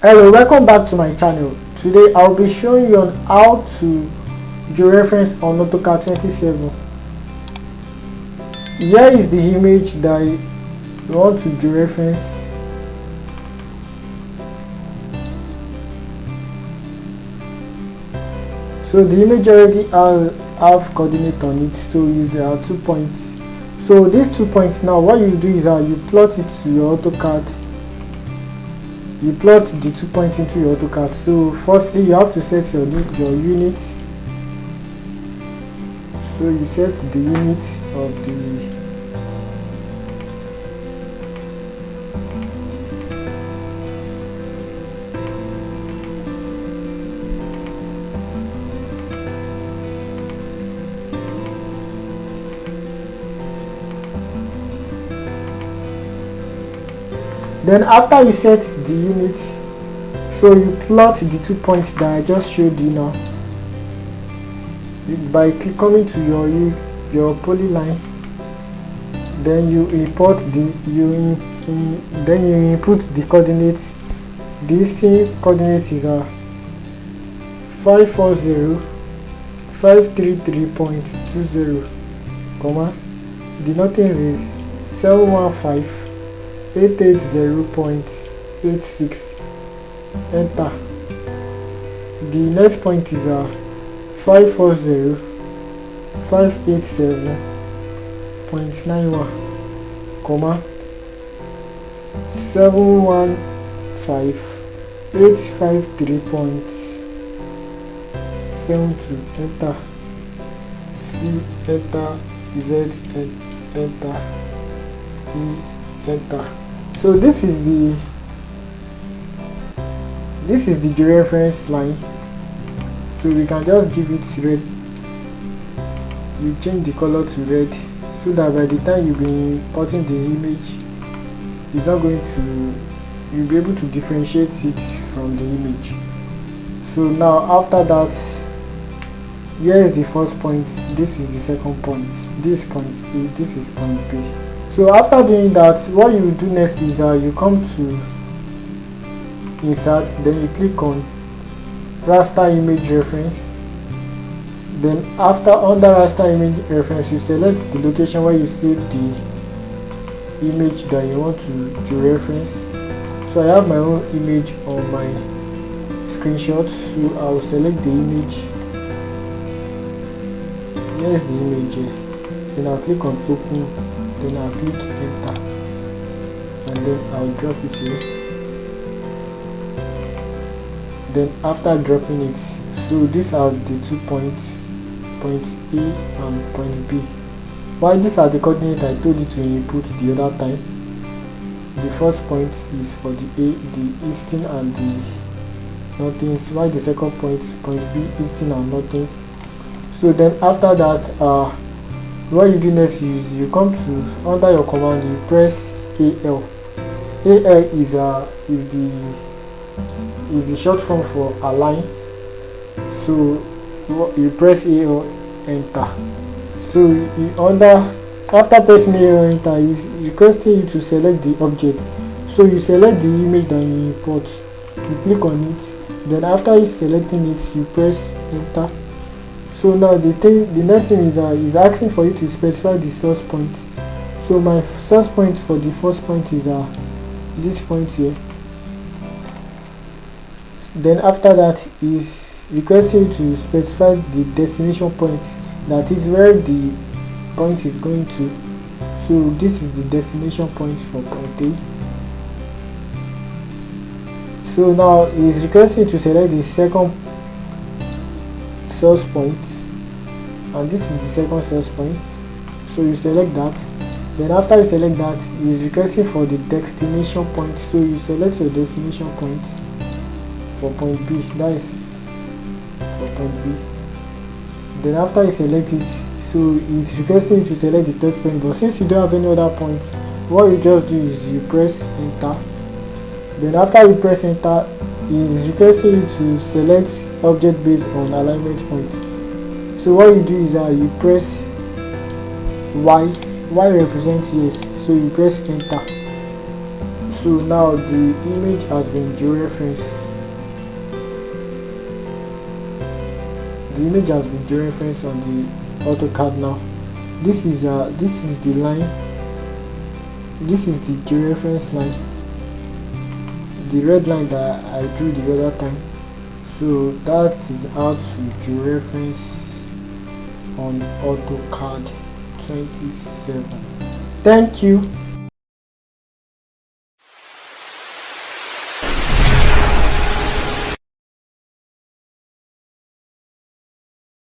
Hello, welcome back to my channel. Today I'll be showing you on how to georeference on AutoCAD 27. Here is the image that you want to georeference. So the image already have coordinate on it, so use 2 points. So these 2 points, now what you do is you plot it to your AutoCAD. You plot the 2 points into your AutoCAD. So firstly you have to set your units. So you set the units of the then after you set the unit, so you plot the 2 points that I just showed you now by coming to your polyline. Then you import then you input the coordinates. This thing coordinates is 540 533.20, comma, the notice is 715 880.86. enter. The next point is 540 587.91, comma, 715 853.72. enter. C, enter. Z, enter. E, enter. So this is the georeference line. So we can just give it red. You change the color to red so that by the time you'll be importing the image, it's not going to, you'll be able to differentiate it from the image. So now after that, here is the first point, this is the second point, this point A, this is point B. So after doing that, what you will do next is you come to insert, then you click on raster image reference. Then under raster image reference, you select the location where you save the image that you want to reference. So I have my own image on my screenshot, so I will select the image. Here is the image here. Then I'll click on open, then I'll click enter, and then I'll drop it here. Then after dropping it, so these are the 2 points, point A and point B. While these are the coordinates I told you to input the other time. The first point is for the A, the easting and the northings, while the second point B, easting and northings. So then after that, what you do next is you come to under your command, you press AL. AL is the short form for align. So you press AL, enter. So after pressing AL, enter, is requesting you to select the object. So you select the image that you import, you click on it, then after you selecting it, you press enter. So now the next thing is asking for you to specify the source point. So my source point for the first point is this point here. Then after that is requesting you to specify the destination point, that is where the point is going to. So this is the destination point for point A. So now is requesting you to select the second source point, and this is the second source point. So you select that. Then after you select that, is requesting for the destination point. So you select your destination point for point B, that is for point B. Then after you select it, so it's requesting you to select the third point, but since you don't have any other points, what you just do is you press enter. Then after you press enter, it's requesting you to select object based on alignment point. So what you do is you press Y represents yes, so you press enter. So now the image has been georeferenced. The image has been georeferenced on the AutoCAD now. This is the line. This is the georeference line. The red line that I drew the other time. So that is how to georeference on AutoCAD 27. Thank you.